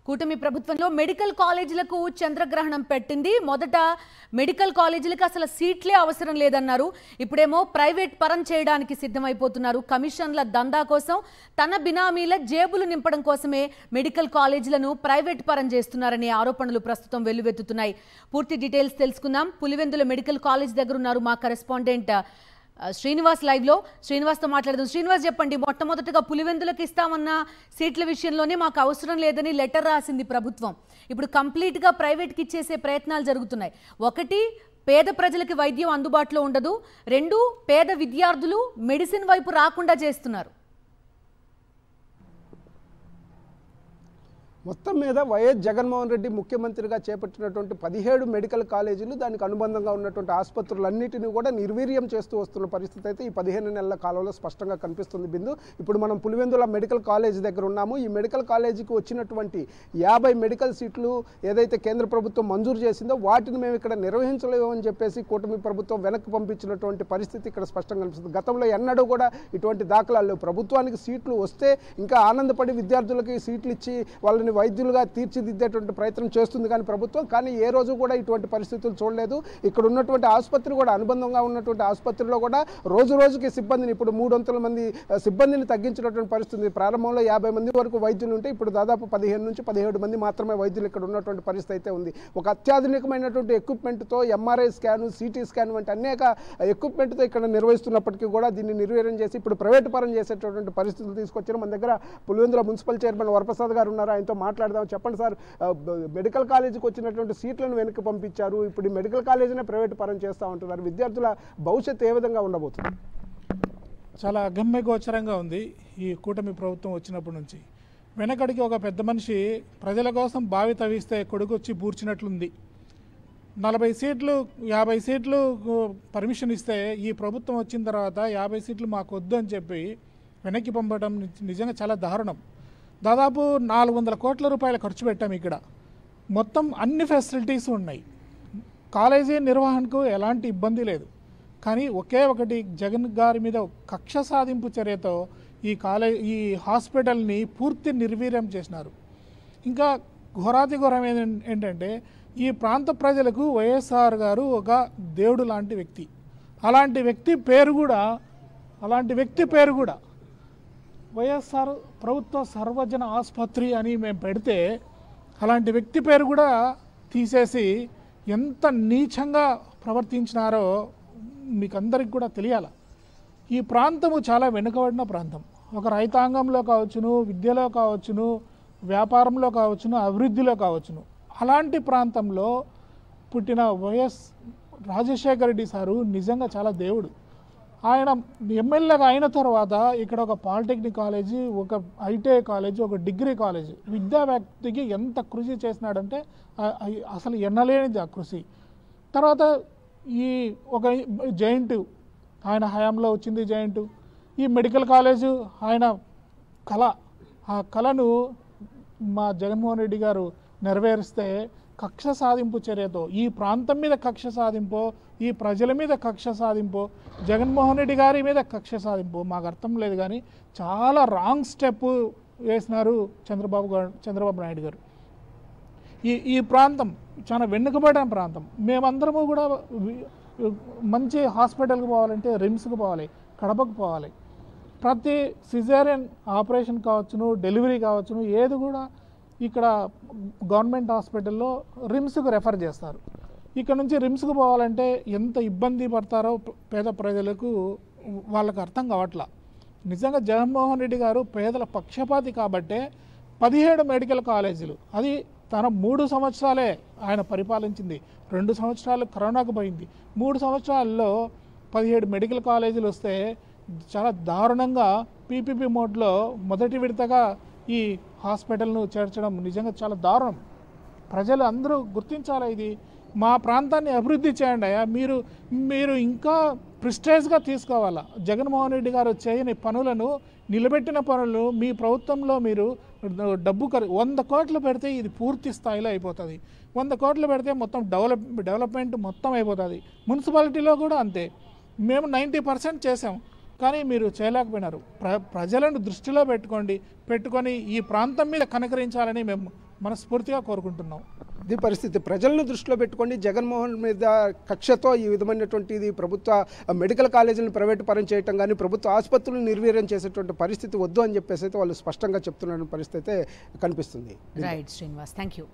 కూటమి ప్రభుత్వంలో మెడికల్ కాలేజీలకు చంద్రగ్రహణం పెట్టింది. మొదట మెడికల్ కాలేజీలకు అసలు సీట్లే అవసరం లేదన్నారు. ఇప్పుడేమో ప్రైవేట్ పరం చేయడానికి సిద్ధమైపోతున్నారు. కమిషన్ల దందా కోసం, తన బినామీల జేబులు నింపడం కోసమే మెడికల్ కాలేజీలను ప్రైవేట్ పరం చేస్తున్నారనే ఆరోపణలు ప్రస్తుతం వెల్లువెత్తుతున్నాయి. పూర్తి డీటెయిల్స్ తెలుసుకుందాం. పులివెందుల మెడికల్ కాలేజ్ దగ్గర ఉన్నారు మా కరెస్పాండెంట్ శ్రీనివాస్ లైవ్ లో. శ్రీనివాస్తో మాట్లాడదాం. శ్రీనివాస్, చెప్పండి, మొట్టమొదటిగా పులివెందులకు ఇస్తామన్న సీట్ల విషయంలోనే మాకు అవసరం లేదని లెటర్ రాసింది ప్రభుత్వం. ఇప్పుడు కంప్లీట్ గా ప్రైవేట్కి ఇచ్చేసే ప్రయత్నాలు జరుగుతున్నాయి. ఒకటి, పేద ప్రజలకి వైద్యం అందుబాటులో ఉండదు. రెండు, పేద విద్యార్థులు మెడిసిన్ వైపు రాకుండా చేస్తున్నారు. మొత్తం మీద వైఎస్ జగన్మోహన్ రెడ్డి ముఖ్యమంత్రిగా చేపట్టినటువంటి 17 మెడికల్ కాలేజీలు, దానికి అనుబంధంగా ఉన్నటువంటి ఆసుపత్రులన్నింటినీ కూడా నిర్వీర్యం చేస్తూ వస్తున్న పరిస్థితి అయితే ఈ 15 నెలల కాలంలో స్పష్టంగా కనిపిస్తుంది. బిందు, ఇప్పుడు మనం పులివెందుల మెడికల్ కాలేజీ దగ్గర ఉన్నాము. ఈ మెడికల్ కాలేజీకి వచ్చినటువంటి 50 మెడికల్ సీట్లు ఏదైతే కేంద్ర ప్రభుత్వం మంజూరు చేసిందో వాటిని మేము ఇక్కడ నిర్వహించలేమని చెప్పేసి కూటమి ప్రభుత్వం వెనక్కి పంపించినటువంటి పరిస్థితి ఇక్కడ స్పష్టంగా కనిపిస్తుంది. గతంలో ఎన్నడూ కూడా ఇటువంటి దాఖలాలు ప్రభుత్వానికి సీట్లు వస్తే ఇంకా ఆనందపడి విద్యార్థులకి సీట్లు ఇచ్చి వాళ్ళని వైద్యులుగా తీర్చిదిద్దేటువంటి ప్రయత్నం చేస్తుంది కానీ ఏ రోజు కూడా ఇటువంటి పరిస్థితులు చూడలేదు. ఇక్కడ ఉన్నటువంటి ఆసుపత్రి కూడా, అనుబంధంగా ఉన్నటువంటి ఆసుపత్రిలో కూడా రోజు రోజుకి సిబ్బందిని, ఇప్పుడు 300 మంది సిబ్బందిని తగ్గించినటువంటి పరిస్థితి. ప్రారంభంలో 50 మంది వరకు వైద్యులు ఉంటే ఇప్పుడు దాదాపు 15 నుంచి 17 మంది మాత్రమే వైద్యులు ఇక్కడ ఉన్నటువంటి పరిస్థితి అయితే ఉంది. ఒక అత్యాధునికమైనటువంటి ఎక్విప్మెంట్తో ఎంఆర్ఐ స్కాను, సిటీ స్కాన్ వంటి అనేక ఎక్విప్మెంట్తో ఇక్కడ నిర్వహిస్తున్నప్పటికీ కూడా దీన్ని నిర్వీర్యం చేసి ఇప్పుడు ప్రైవేట్ పరం చేసేటటువంటి పరిస్థితులు తీసుకొచ్చారు. మన దగ్గర పులివెందుల మున్సిపల్ చైర్మన్ వరప్రసాద్ గారు ఉన్నారు, ఆయనతో మాట్లాడదాం. చెప్పండి సార్, మెడికల్ కాలేజీకి వచ్చినటువంటి సీట్లను వెనక్కి పంపించారు, ఇప్పుడు ఈ మెడికల్ కాలేజీనే ప్రైవేట్ పరం చేస్తూ ఉంటున్నారు. విద్యార్థుల భవిష్యత్తు ఏ విధంగా ఉండబోతుంది? చాలా అగమ్యగోచరంగా ఉంది. ఈ కూటమి ప్రభుత్వం వచ్చినప్పటి నుంచి వెనకడికి ఒక పెద్ద మనిషి ప్రజల కోసం బావి తవ్విస్తే కొడుకొచ్చి పూడ్చినట్లుంది. 40 సీట్లు 50 సీట్లు పర్మిషన్ ఇస్తే ఈ ప్రభుత్వం వచ్చిన తర్వాత 50 సీట్లు మాకు వద్దు అని చెప్పి వెనక్కి పంపడం నిజంగా చాలా దారుణం. దాదాపు 400 కోట్ల రూపాయలు ఖర్చు పెట్టాం. ఇక్కడ మొత్తం అన్ని ఫెసిలిటీస్ ఉన్నాయి. కాలేజీ నిర్వహణకు ఎలాంటి ఇబ్బంది లేదు. కానీ ఒకే ఒకటి, జగన్ గారి మీద కక్ష సాధింపు చర్యతో ఈ హాస్పిటల్ని పూర్తి నిర్వీర్యం చేసినారు. ఇంకా ఘోరాతి ఘోరం ఏంటంటే ఈ ప్రాంత ప్రజలకు వైఎస్ఆర్ గారు ఒక దేవుడు లాంటి వ్యక్తి. అలాంటి వ్యక్తి పేరు కూడా వైఎస్ఆర్ ప్రభుత్వ సర్వజన ఆసుపత్రి అని మేము పెడితే అలాంటి వ్యక్తి పేరు కూడా తీసేసి ఎంత నీచంగా ప్రవర్తించినారో మీకు అందరికి కూడా తెలియాలి. ఈ ప్రాంతము చాలా వెనుకబడిన ప్రాంతం. ఒక రైతాంగంలో కావచ్చును, విద్యలో కావచ్చును, వ్యాపారంలో కావచ్చును, అభివృద్ధిలో కావచ్చును, అలాంటి ప్రాంతంలో పుట్టిన వైఎస్ రాజశేఖర రెడ్డి సారు నిజంగా చాలా దేవుడు. ఆయన ఎమ్మెల్యేగా అయిన తర్వాత ఇక్కడ ఒక పాలిటెక్నిక్ కాలేజీ, ఒక ఐటీఐ కాలేజీ, ఒక డిగ్రీ కాలేజీ, విద్యా వ్యక్తికి ఎంత కృషి చేసినాడంటే అసలు ఎన్నలేనిది ఆ కృషి. తర్వాత ఈ ఒక జైంట్ ఆయన హయాంలో వచ్చింది జైంట్. ఈ మెడికల్ కాలేజు ఆయన కళ, ఆ కళను మా జగన్మోహన్ రెడ్డి గారు నెరవేరిస్తే కక్ష సాధింపు చర్యతో ఈ ప్రాంతం మీద కక్ష సాధింపో, ఈ ప్రజల మీద కక్ష సాధింపో, జగన్మోహన్ రెడ్డి గారి మీద కక్ష సాధింపు మాకు అర్థం లేదు. కానీ చాలా రాంగ్ స్టెప్ వేసినారు చంద్రబాబు నాయుడు గారు. ఈ ప్రాంతం చాలా వెనుకబడిన ప్రాంతం. మేమందరము కూడా మంచి హాస్పిటల్కి పోవాలంటే రిమ్స్కి పోవాలి, కడపకు పోవాలి. ప్రతి సిజేరియన్ ఆపరేషన్ కావచ్చును, డెలివరీ కావచ్చును, ఏది కూడా ఇక్కడ గవర్నమెంట్ హాస్పిటల్లో రిమ్స్కు రెఫర్ చేస్తారు. ఇక్కడ నుంచి రిమ్స్కు పోవాలంటే ఎంత ఇబ్బంది పడతారో పేద ప్రజలకు వాళ్ళకి అర్థం కావట్లా. నిజంగా జగన్మోహన్ రెడ్డి గారు పేదల పక్షపాతి కాబట్టే 17 మెడికల్ కాలేజీలు, అది తన 3 సంవత్సరాలే ఆయన పరిపాలించింది. 2 సంవత్సరాలు కరోనాకు పోయింది. 3 సంవత్సరాల్లో 17 మెడికల్ కాలేజీలు వస్తే చాలా దారుణంగా పీపీపీ మోడ్లో మొదటి విడతగా ఈ హాస్పిటల్ను చేర్చడం నిజంగా చాలా దారుణం. ప్రజలు అందరూ గుర్తించాలి. ఇది మా ప్రాంతాన్ని అభివృద్ధి చేయండి అయ్యా, మీరు ఇంకా ప్రిస్టేజ్గా తీసుకోవాలా. జగన్మోహన్ రెడ్డి గారు చేయని పనులను, నిలబెట్టిన పనులను మీ ప్రభుత్వంలో మీరు డబ్బు 100 కోట్లు పెడితే ఇది పూర్తి స్థాయిలో అయిపోతుంది. 100 కోట్లు పెడితే మొత్తం డెవలప్మెంట్ మొత్తం అయిపోతుంది. మున్సిపాలిటీలో కూడా అంతే. మేము 90% చేసాం, కానీ మీరు చేయలేకపోయినారు. ప్రజలను దృష్టిలో పెట్టుకొని ఈ ప్రాంతం మీద కనకరించాలని మేము మనస్ఫూర్తిగా కోరుకుంటున్నాం. ఇది పరిస్థితి. ప్రజలను దృష్టిలో పెట్టుకొని జగన్మోహన్ మీద కక్షతో ఈ విధమైనటువంటి ప్రభుత్వ మెడికల్ కాలేజీలను ప్రైవేటు పరం చేయటం కానీ ప్రభుత్వ ఆసుపత్రులను నిర్వీర్యం చేసేటువంటి పరిస్థితి వద్దు అని చెప్పేసి అయితే వాళ్ళు స్పష్టంగా చెప్తున్న పరిస్థితి అయితే కనిపిస్తుంది. Right Srinivas, thank you.